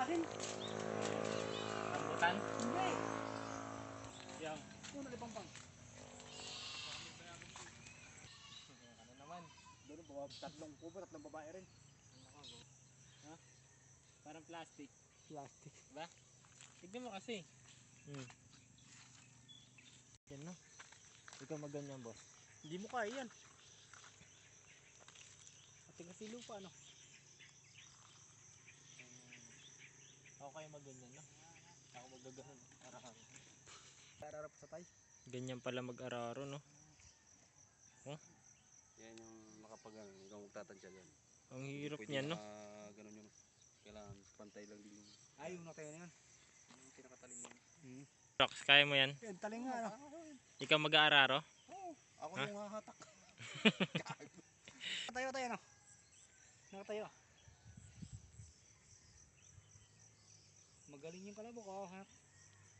akin. Rambutan? Hindi. Yang. Una lipampang. Ano naman? Doon bawa tatlong kubo, tatlong babae rin. Ha? Parang plastic. Plastic. Diba? Tignan mo kasi. Yan no. Ikaw maganyan boss. Hindi mo kaya yan. Ate kasi lupa ano. Ako kayo maganyan no. Ako magaganon. Araw-araw. Tararap sa tay. Ganyan pala mag-araro no. Yan yung makapag ikaw magtatansya dyan. Ang hirap niyan no. Ganun yung kailangan pantay lang din yung Ay, yung natayo na yan. pinakatalim mo. Rox, kaya mo yan? Yan, taling nga ano. Ikaw mag-aararo? Oo. Ako Ha? yung hahatak. Nakatayo tayo no. Nakatayo. Magaling yung kalabo ko ha.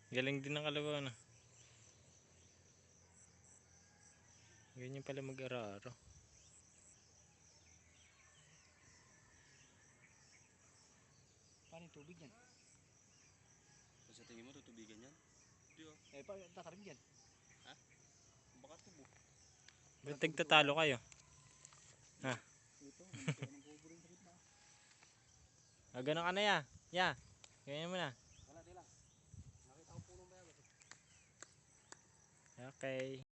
Galing din ng kalabaw no. Ganyan pala mag-araro. Paano yung tubig yan? Sa tingin mo tutubigan yan? Hindi oh. Eh, paano tatarim yan? Baka tubo. Ba't tagtatalo kayo? Ito, nandito ng kubo rin sa gitna. Ganun ka na ya. Ya. Ganyan mo na. Wala, di lang. Nakita ko punong bayan. Okay.